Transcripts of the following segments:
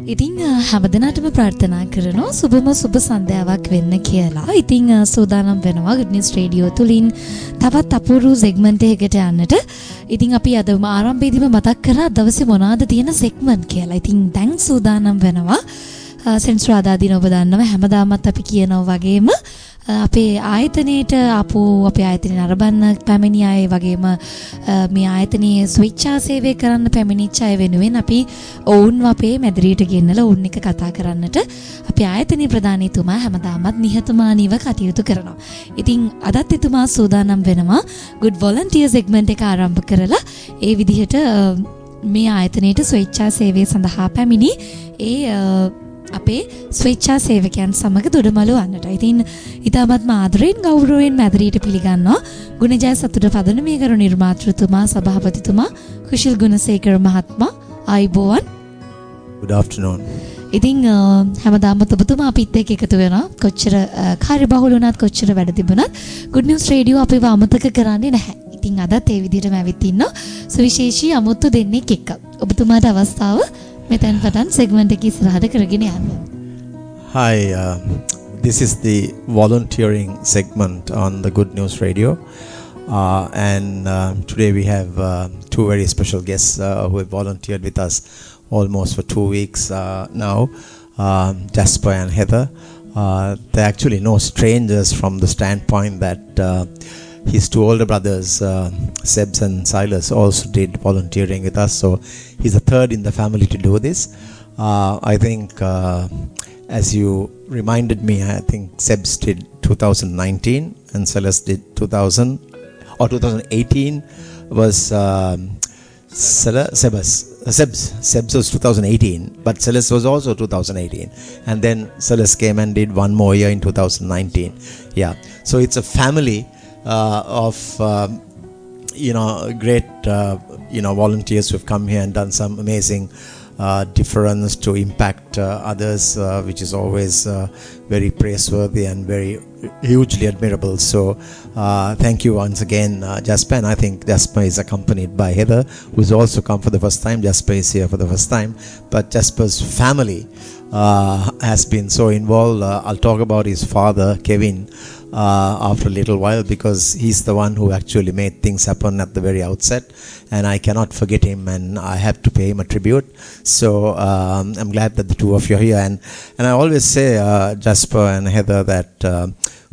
ඉතින් හැමදෙනාටම ප්‍රාර්ථනා කරනවා සුබම සුබ සන්ධ්‍යාවක් වෙන්න කියලා. ඉතින් සූදානම් වෙනවා Good News Radio තුලින් තවත් අපූර්ව සෙග්මන්ට් එකකට යන්නට. ඉතින් අපි අද ආරම්භයේදීම මතක් කරා දවසේ මොනවාද තියෙන සෙග්මන්ට් කියලා. ඉතින් දැන් සූදානම් වෙනවා සෙන්සුරාදා දින ඔබ දන්නවා හැමදාමත් අපි කියනවා වගේම අපේ ආයතනයේට අපේ ආයතනයේ නරඹන්න පැමිණි අය වගේම මේ ආයතනයේ ස්විච්චා සේවය කරන්න පැමිණිච්ච අය වෙනුවෙන් අපි ඔවුන්ව අපේ මැදිරියට ගෙන්නලා ඔවුන් එක්ක කතා කරන්නට අපේ ආයතනයේ ප්‍රධානීතුමා හැමදාමත් නිහතමානීව කටයුතු කරනවා. ඉතින් අදත් එතුමා සූදානම් වෙනවා Good Volunteer segment එක ආරම්භ කරලා ඒ විදිහට මේ ආයතනයේට ස්විච්චා සේවය සඳහා පැමිණි අපේ ස්වේච්ඡා සේවකයන් සමග දොඩමළු වන්නට. ඉතින් ඊටමත් ආදරයෙන් ගෞරවයෙන් මැදිරියට පිළිගන්නවා ගුණජය සතුට පදනමේ කරු නිර්මාතෘතුමා සභාපතිතුමා කුශල් ගුණසේකර මහත්මයා ආයුබෝවන්. Good afternoon. ඉතින් හැමදාම ඔබතුමා අපිත් එක්ක එකතු වෙනවා. කොච්චර කාර්යබහුල වුණත් කොච්චර වැඩ තිබුණත් Good News Radio අපිව අමතක කරන්නේ නැහැ. ඉතින් අදත් ඒ විදිහටම ඇවිත් ඉන්නවා සුවිශේෂී අමුතු දෙන්නෙක් එක්ක. ඔබතුමාට අවස්ථාව මෙතෙන් පටන් සෙග්මන්ට් එක ඉස්සරහට කරගෙන යන්න. Hi, this is the volunteering segment on the Good News Radio. And today we have two very special guests who have volunteered with us almost for 2 weeks now, Jasper and Heather. They're actually no strangers from the standpoint that his two older brothers, Sebs and Silas, also did volunteering with us. So he's the third in the family to do this. I think, as you reminded me, I think Sebs did 2019 and Silas did 2018 was Sebs was 2018, but Silas was also 2018. And then Silas came and did one more year in 2019. Yeah. So it's a family of great volunteers who have come here and done some amazing difference to impact others, which is always very praiseworthy and very hugely admirable. So thank you once again, Jasper. And I think Jasper is accompanied by Heather, who's also come for the first time. Jasper is here for the first time, but Jasper's family has been so involved. I'll talk about his father, Kevin, after a little while, because he's the one who actually made things happen at the very outset, and I cannot forget him, and I have to pay him a tribute. So I'm glad that the two of you are here, and I always say, Jasper and Heather, that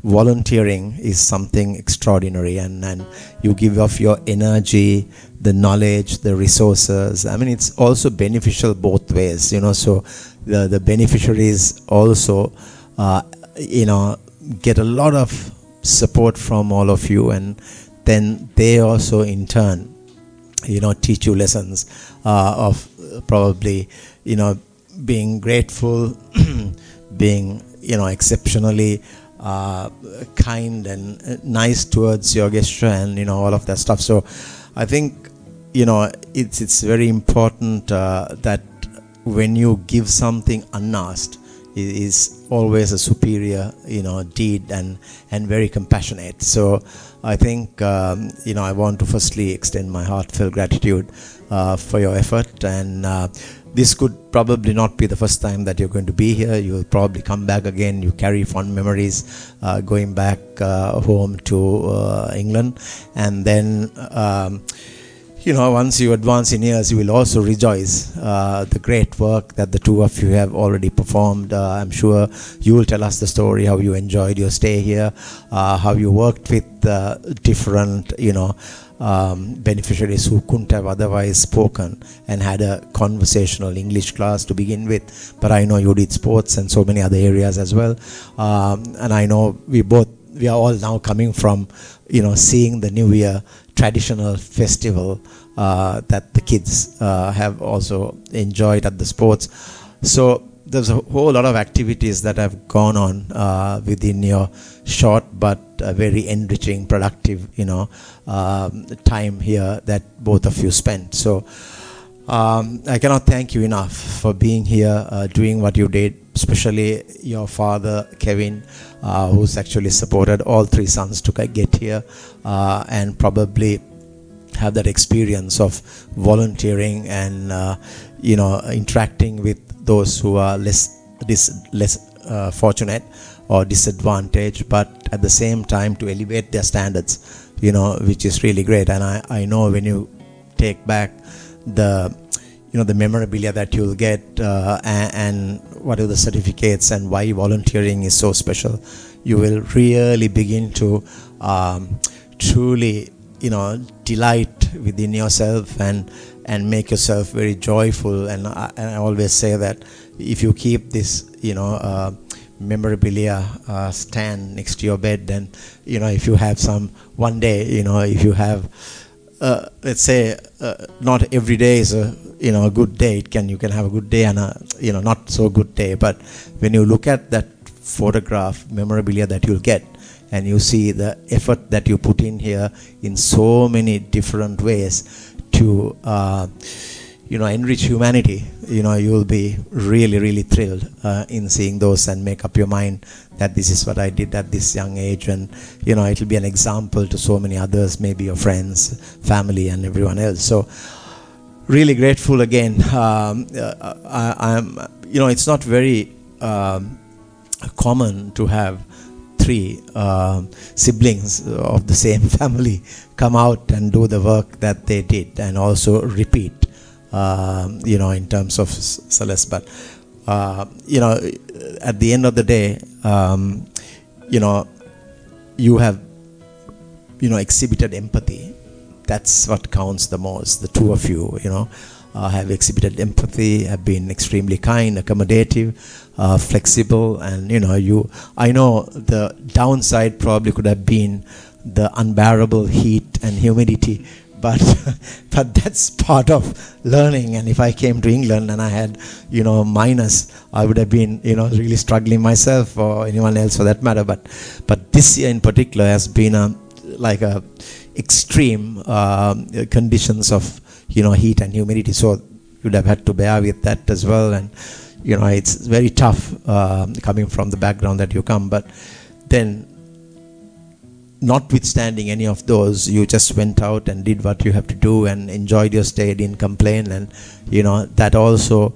volunteering is something extraordinary, and you give off your energy, the knowledge, the resources. I mean, it's also beneficial both ways, so the beneficiaries also get a lot of support from all of you, and then they also in turn teach you lessons of probably being grateful, being exceptionally kind and nice towards your gesture, and all of that stuff. So I think it's very important that when you give something unasked, is always a superior deed and very compassionate. So I think I want to firstly extend my heartfelt gratitude for your effort, and this could probably not be the first time that you're going to be here. You'll probably come back again. You carry fond memories going back home to England, and then once you advance in years, you will also rejoice the great work that the two of you have already performed. I'm sure you will tell us the story, how you enjoyed your stay here, how you worked with different, beneficiaries who couldn't have otherwise spoken and had a conversational English class to begin with. But I know you did sports and so many other areas as well. And I know we are all now coming from, seeing the New Year traditional festival that the kids have also enjoyed at the sports. So there's a whole lot of activities that have gone on within your short but very enriching, productive, time here that both of you spent. So I cannot thank you enough for being here, doing what you did, especially your father, Kevin, who's actually supported all three sons to get here and probably have that experience of volunteering and interacting with those who are less fortunate or disadvantaged, but at the same time to elevate their standards, which is really great. And I know when you take back the the memorabilia that you'll get and what are the certificates and why volunteering is so special, you will really begin to truly delight within yourself and make yourself very joyful. And I always say that if you keep this memorabilia stand next to your bed, then if you have some one day, if you have let's say not every day is a good day. You can have a good day and a not so good day, but when you look at that photograph memorabilia that you'll get and you see the effort that you put in here in so many different ways to enrich humanity, you'll be really, really thrilled in seeing those and make up your mind that this is what I did at this young age, and it'll be an example to so many others, maybe your friends, family, and everyone else. So really grateful again. I'm it's not very common to have 3 siblings of the same family come out and do the work that they did and also repeat in terms of Celeste. But at the end of the day, you have exhibited empathy. That's what counts the most. The two of you have exhibited empathy, have been extremely kind, accommodative, flexible, and I know the downside probably could have been the unbearable heat and humidity, but that's part of learning. And if I came to England and I had minus, I would have been really struggling myself, or anyone else for that matter. But this year in particular has been a extreme conditions of heat and humidity, so you'd have had to bear with that as well. And it's very tough coming from the background that you come, but then notwithstanding any of those, you just went out and did what you have to do and enjoyed your stay, didn't complain. And that also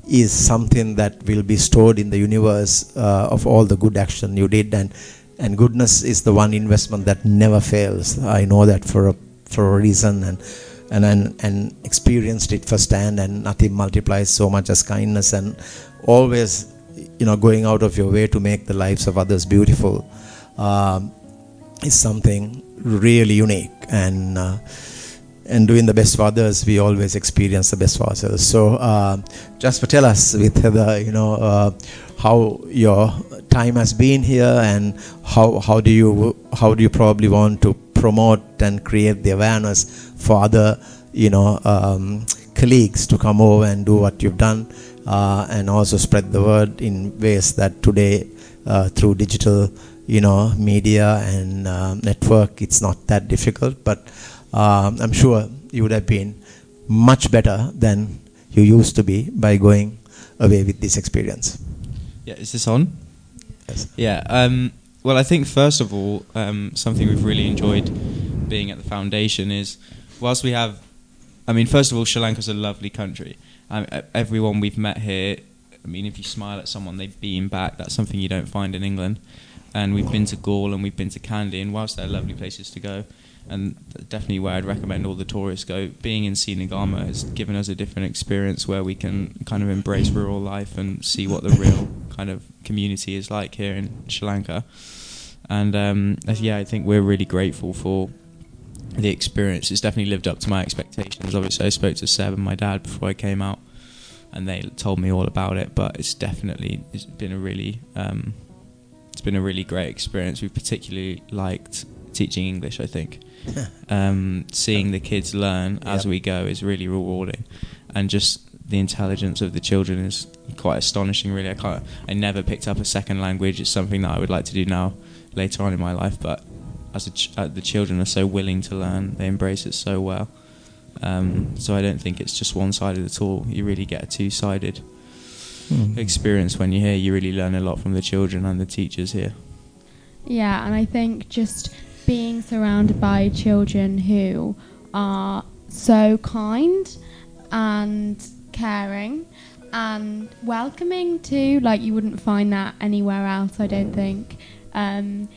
is something that will be stored in the universe of all the good action you did. And goodness is the one investment that never fails. I know that for a reason, and experienced it firsthand. And nothing multiplies so much as kindness, and always going out of your way to make the lives of others beautiful is something really unique. And doing the best for others, we always experience the best for ourselves. So just tell us with Heather, how your time has been here, and how do you probably want to promote and create the awareness for other colleagues to come over and do what you've done, and also spread the word in ways that today through digital media and network, it's not that difficult. But I'm sure you would have been much better than you used to be by going away with this experience. Yeah, is this on? Yes. Yeah. Well, I think first of all, something we've really enjoyed being at the foundation is, whilst we have, first of all, Sri Lanka's a lovely country. Everyone we've met here, if you smile at someone, they beam back. That's something you don't find in England. And we've been to Gaul and we've been to Kandy, and whilst they're lovely places to go, and definitely where I'd recommend all the tourists go, being in Sinagama has given us a different experience where we can kind of embrace rural life and see what the real kind of community is like here in Sri Lanka. And I think we're really grateful for the experience. It's definitely lived up to my expectations. Obviously, I spoke to Seb and my dad before I came out, and they told me all about it. But it's been a really great experience. We particularly liked teaching English, I think. Seeing the kids learn as we go is really rewarding, and just the intelligence of the children is quite astonishing, really. I never picked up a second language. It's something that I would like to do now later on in my life, but as the children are so willing to learn, they embrace it so well. So I don't think it's just one-sided at all. You really get a two-sided experience when you're here. You really learn a lot from the children and the teachers here. Yeah, and I think just being surrounded by children who are so kind and caring and welcoming too. Like, you wouldn't find that anywhere else, I don't think. And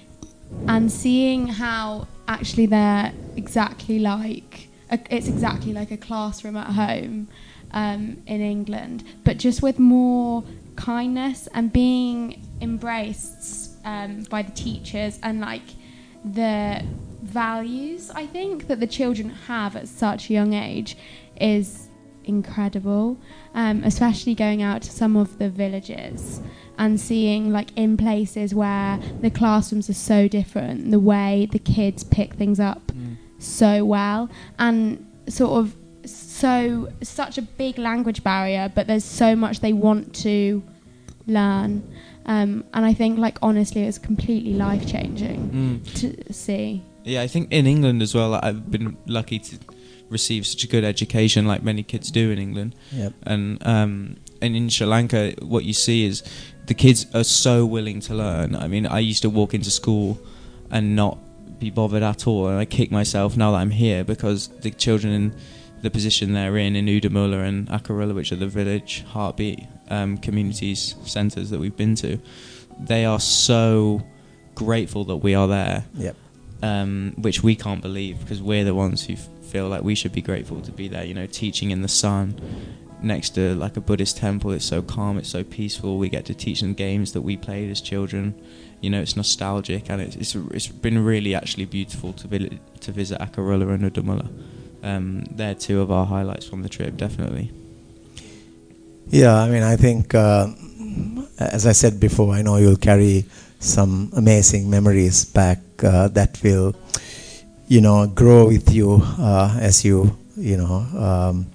seeing how actually they're exactly like it's exactly like a classroom at home in England, but just with more kindness and being embraced by the teachers, and like the values I think that the children have at such a young age is incredible, especially going out to some of the villages and seeing, like, in places where the classrooms are so different, the way the kids pick things up so well, and sort of such a big language barrier, but there's so much they want to learn, and I think, like, honestly, it's completely life-changing to see. Yeah, I think in England as well, I've been lucky to receive such a good education, like many kids do in England. Yep. And in Sri Lanka, what you see is the kids are so willing to learn. I mean, I used to walk into school and not be bothered at all, and I kick myself now that I'm here, because the children in the position they're in Udamula and Akarula, which are the village heartbeat communities centres that we've been to, they are so grateful that we are there. Yep. Which we can't believe, because we're the ones who feel like we should be grateful to be there, you know, teaching in the sun next to like a Buddhist temple. It's so calm, it's so peaceful. We get to teach them games that we played as children. You know, it's nostalgic, and it's been really actually beautiful to visit Akarula and Udamula. They're two of our highlights from the trip, definitely. Yeah, I mean, I think, as I said before, I know you'll carry some amazing memories back that will, you know, grow with you as you, you know,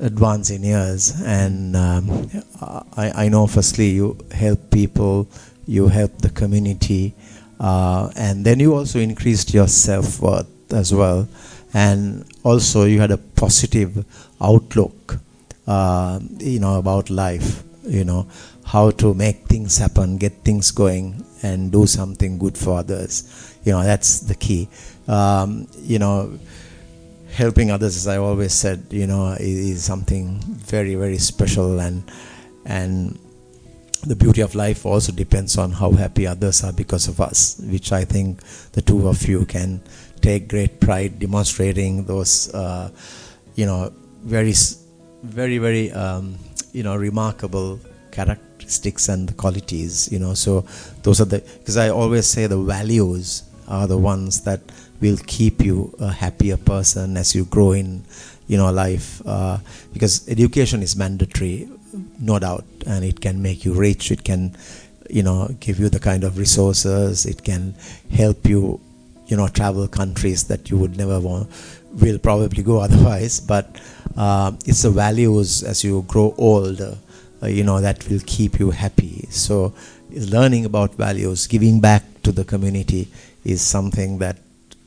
advance in years. And I know, firstly, you help people, you help the community, and then you also increased your self-worth as well. And also you had a positive outlook, you know, about life, you know, how to make things happen, get things going, and do something good for others. You know, that's the key. You know, helping others, as I always said, you know, is something very, very special, and the beauty of life also depends on how happy others are because of us, which I think the two of you can take great pride demonstrating those, you know, very, very, you know, remarkable characteristics and qualities, you know. So those are because I always say the values are the ones that will keep you a happier person as you grow in, you know, life, because education is mandatory, no doubt, and it can make you rich, it can, you know, give you the kind of resources, it can help you, you know, travel countries that you would never will probably go otherwise, but it's the values as you grow older, you know, that will keep you happy. So learning about values, giving back to the community is something that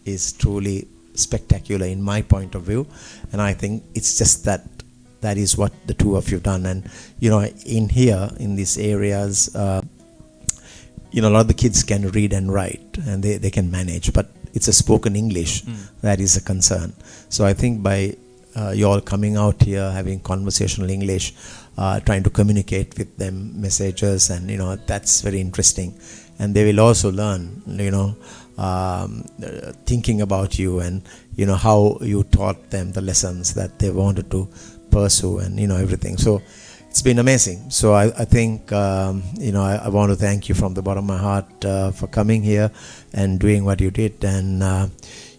is truly spectacular in my point of view, and I think it's just that is what the two of you have done. And you know, in here in these areas, you know, a lot of the kids can read and write, and they can manage, but it's a spoken English that is a concern. So I think by you all coming out here, having conversational English, trying to communicate with them messages, and you know, that's very interesting. And they will also learn, you know, thinking about you, and you know, how you taught them the lessons that they wanted to pursue, and you know, everything. So it's been amazing. So I think, you know, I want to thank you from the bottom of my heart for coming here and doing what you did. And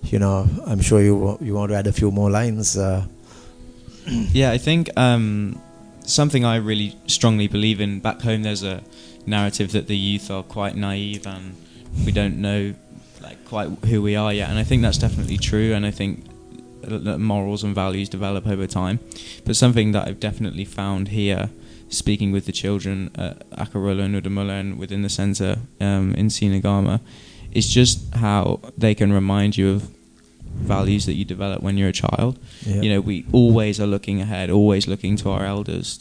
you know, I'm sure you want to add a few more lines. Yeah, I think something I really strongly believe in back home, there's a narrative that the youth are quite naive and we don't know like quite who we are yet, and I think that's definitely true, and I think that morals and values develop over time. But something that I've definitely found here, speaking with the children at Akarula and Udamula and within the centre in Sinagama, is just how they can remind you of values that you develop when you're a child. Yep. You know, we always are looking ahead, always looking to our elders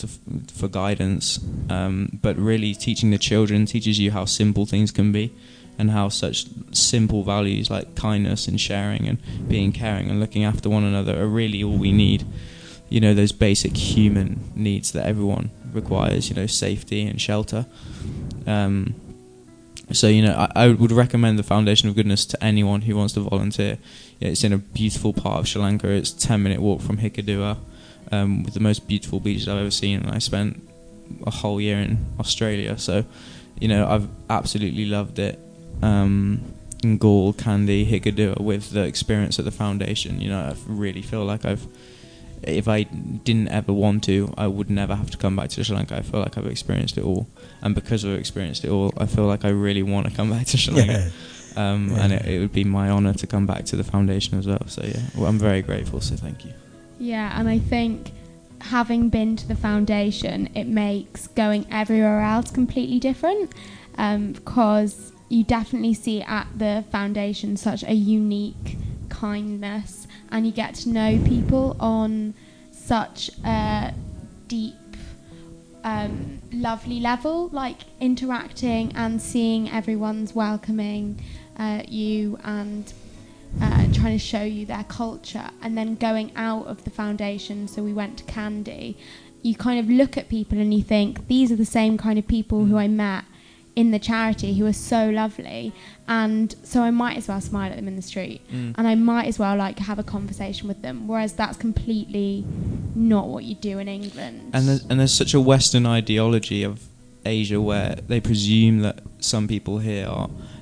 for guidance, but really teaching the children teaches you how simple things can be, and how such simple values like kindness and sharing and being caring and looking after one another are really all we need. those basic human needs that everyone requires, safety and shelter. So, I would recommend the Foundation of Goodness to anyone who wants to volunteer. It's in a beautiful part of Sri Lanka. It's a 10-minute walk from Hikkaduwa, with the most beautiful beaches I've ever seen. And I spent a whole year in Australia. So, I've absolutely loved it. Gaul, Kandy, Hikkaduwa, with the experience at the Foundation. I really feel like if I didn't ever want to, I would never have to come back to Sri Lanka. I feel like I've experienced it all. And because I've experienced it all, I feel like I really want to come back to Sri Lanka. And it would be my honour to come back to the Foundation as well. So, I'm very grateful, so thank you. Yeah, and I think having been to the Foundation, it makes going everywhere else completely different, because you definitely see at the Foundation such a unique kindness, and you get to know people on such a deep, lovely level, like interacting and seeing everyone's welcoming you and trying to show you their culture. And then going out of the Foundation, so we went to Kandy, you kind of look at people and you think, these are the same kind of people who I met in the charity, who are so lovely, and so I might as well smile at them in the street, and I might as well have a conversation with them, whereas that's completely not what you do in England. And there's such a Western ideology of Asia where they presume that some people here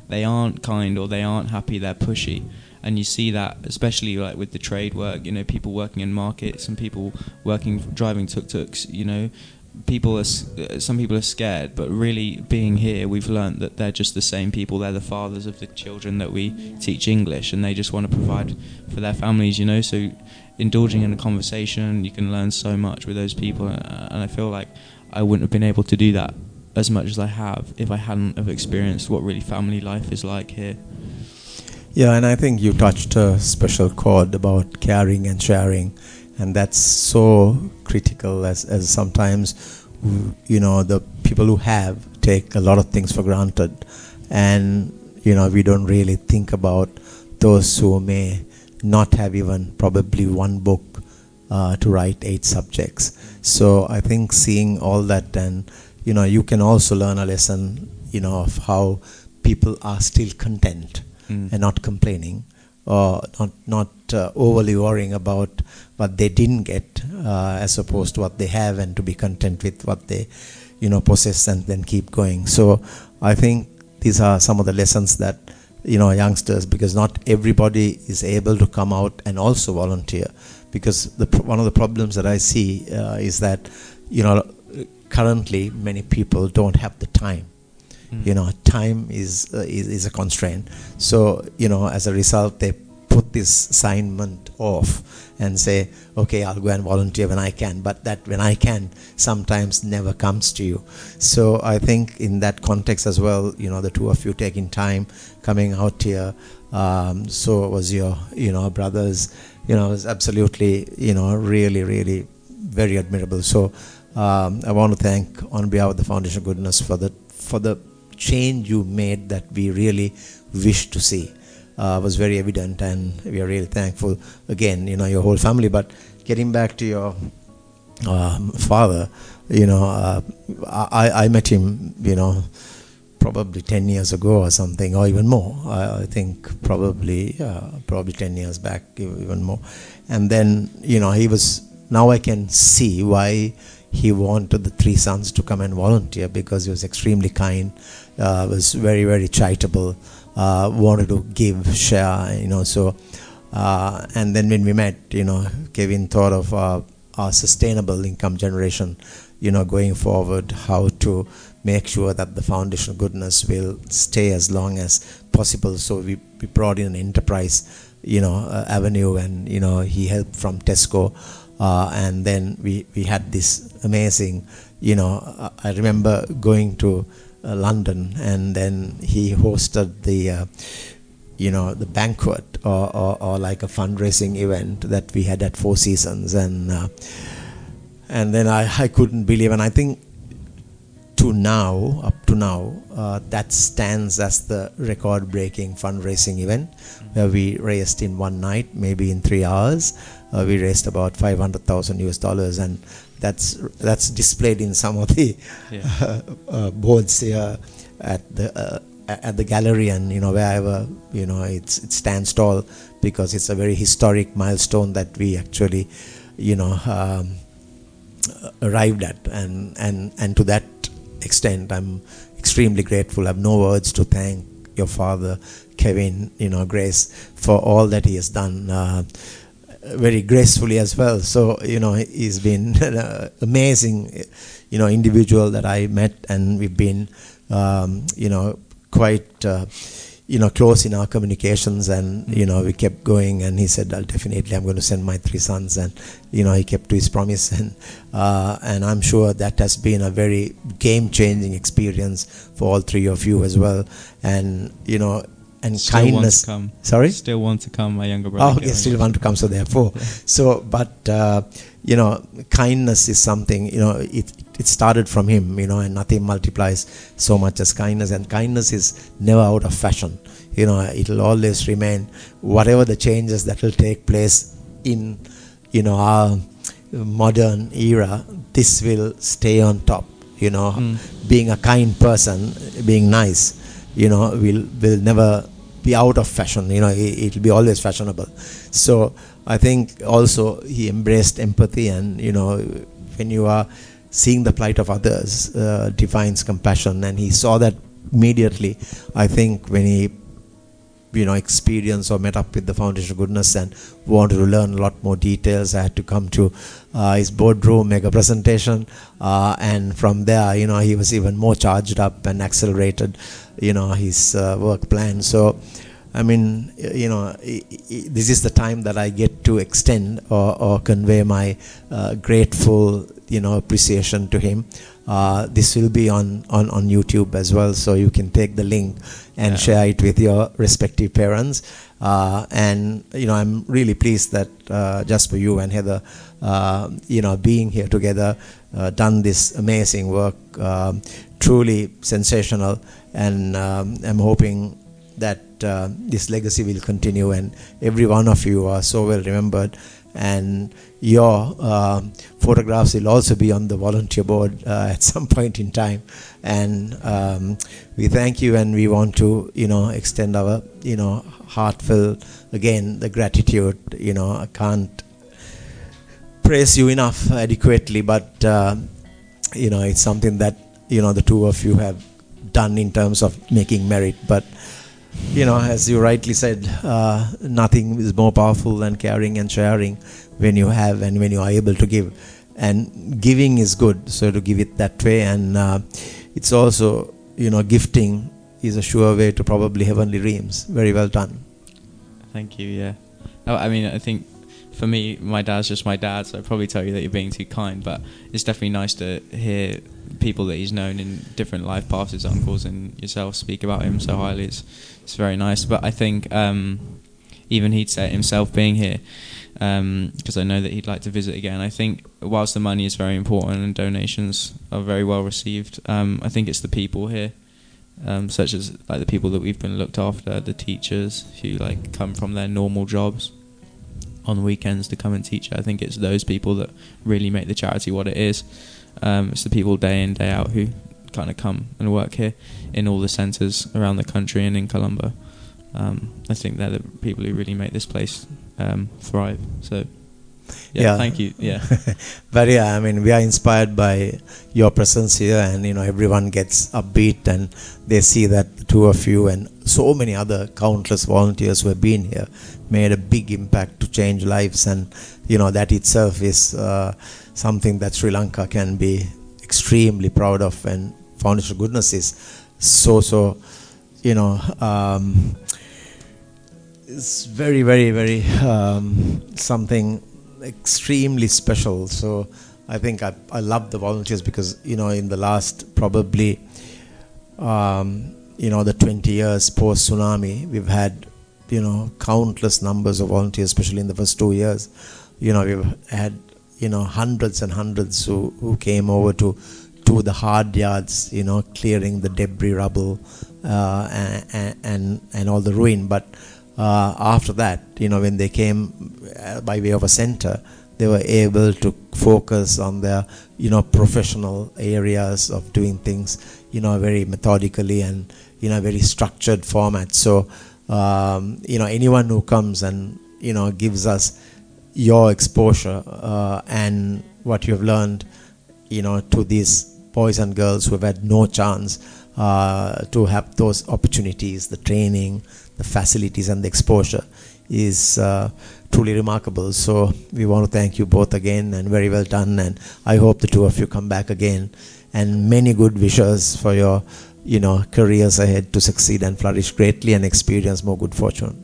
they aren't kind, or they aren't happy, they're pushy. And you see that especially with the trade work, people working in markets and people driving tuk-tuks, some people are scared, but really being here, we've learnt that they're just the same people. They're the fathers of the children that we teach English, and they just want to provide for their families, so indulging in a conversation, you can learn so much with those people, and I feel like I wouldn't have been able to do that as much as I have if I hadn't have experienced what really family life is like here. Yeah, and I think you touched a special chord about caring and sharing, and that's so critical as sometimes, the people who have take a lot of things for granted, and, we don't really think about those who may not have even probably one book to write 8 subjects. So I think seeing all that, and, you can also learn a lesson, of how people are still content and not complaining, or not overly worrying about what they didn't get, as opposed to what they have, and to be content with what they possess, and then keep going. So I think these are some of the lessons that youngsters, because not everybody is able to come out and also volunteer, because one of the problems that I see is that currently many people don't have the time. Time is a constraint. So, as a result, they put this assignment off and say, okay, I'll go and volunteer when I can. But that when I can sometimes never comes to you. So I think in that context as well, the two of you taking time, coming out here, so was your, brothers, was absolutely, really, really very admirable. So I want to thank, on behalf of the Foundation of Goodness, for the change you made that we really wish to see. Was very evident, and we are really thankful. Again, your whole family. But getting back to your father, I met him, probably 10 years ago or something, or even more. I think probably 10 years back, even more. And then, he was. Now I can see why he wanted the 3 sons to come and volunteer, because he was extremely kind, was very, very charitable, wanted to give, share, so, and then when we met, Kevin thought of our sustainable income generation, going forward, how to make sure that the Foundation of Goodness will stay as long as possible. So we brought in an enterprise, avenue, and, he helped from Tesco. And then we had this amazing, I remember going to London, and then he hosted the banquet or like a fundraising event that we had at Four Seasons, and then I couldn't believe, and I think up to now, that stands as the record-breaking fundraising event where we raised in one night, maybe in 3 hours, we raised about $500,000, and that's displayed in some of the boards here at the gallery, and wherever it stands tall, because it's a very historic milestone that we actually arrived at, and to that extent I'm extremely grateful. I have no words to thank your father, Kevin, Grace, for all that he has done, very gracefully as well. So he's been an amazing individual that I met, and we've been quite close in our communications, and we kept going, and he said, I'm going to send my 3 sons, and he kept to his promise, and I'm sure that has been a very game-changing experience for all 3 of you as well, and and still kindness. Want to come. Sorry? Still want to come, my younger brother. Oh, okay, still want to come, so therefore. So, but, kindness is something, it started from him, and nothing multiplies so much as kindness. And kindness is never out of fashion. It'll always remain, whatever the changes that will take place in, our modern era, this will stay on top. Being a kind person, being nice, will never be out of fashion. It'll be always fashionable. So I think also he embraced empathy, and when you are seeing the plight of others, defines compassion, and he saw that immediately. I think when he experienced or met up with the Foundation of Goodness and wanted to learn a lot more details, I had to come to his boardroom, make a presentation, and from there he was even more charged up and accelerated his work plan. So I mean, this is the time that I get to extend or convey my grateful appreciation to him. This will be on YouTube as well, so you can take the link and share it with your respective parents. And I'm really pleased that Jasper, you and Heather, being here together, done this amazing work, truly sensational, and I'm hoping that this legacy will continue, and every one of you are so well remembered, and your photographs will also be on the volunteer board at some point in time. And we thank you, and we want to extend our heartfelt, again, the gratitude. I can't praise you enough adequately, but it's something that the 2 of you have done in terms of making merit. But as you rightly said, nothing is more powerful than caring and sharing when you have and when you are able to give. And giving is good, so to give it that way. And it's also, gifting is a sure way to probably heavenly realms. Very well done. Thank you, yeah. I mean, I think for me, my dad's just my dad, so I'd probably tell you that you're being too kind, but it's definitely nice to hear people that he's known in different life paths, his uncles and yourself, speak about him so highly. It's very nice. But I think even he'd say it himself being here, because I know that he'd like to visit again. I think whilst the money is very important and donations are very well received, I think it's the people here, such as like the people that we've been looked after, the teachers who come from their normal jobs on weekends to come and teach. I think it's those people that really make the charity what it is. It's the people day in, day out who kind of come and work here in all the centres around the country and in Colombo. I think they're the people who really make this place thrive. So, thank you. Yeah. But I mean, we are inspired by your presence here, and everyone gets upbeat, and they see that the 2 of you and so many other countless volunteers who have been here made a big impact to change lives, and that itself is something that Sri Lanka can be extremely proud of, and Foundation of Goodness is so it's very, very, very something extremely special. So I think I love the volunteers because in the last probably the 20 years post tsunami, we've had countless numbers of volunteers, especially in the first 2 years. We've had hundreds and hundreds who came over to the hard yards, clearing the debris, rubble, and all the ruin. But after that, when they came by way of a center, they were able to focus on their, professional areas of doing things, very methodically and in a very structured format. So, anyone who comes and, gives us your exposure and what you have learned, to these boys and girls who have had no chance to have those opportunities, the training, the facilities and the exposure is truly remarkable. So we want to thank you both again, and very well done, and I hope the two of you come back again, and many good wishes for your careers ahead to succeed and flourish greatly and experience more good fortune.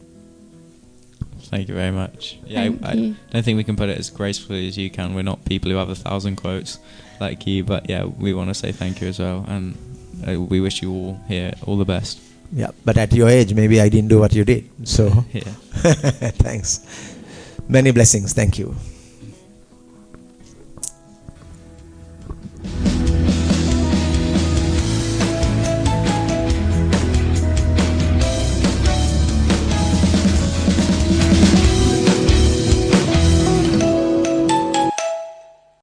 Thank you very much. Yeah, I don't think we can put it as gracefully as you can. We're not people who have 1,000 quotes like you, but yeah, we want to say thank you as well, and we wish you all here all the best. Yeah, but at your age, maybe I didn't do what you did. So, Yeah. thanks. Many blessings. Thank you.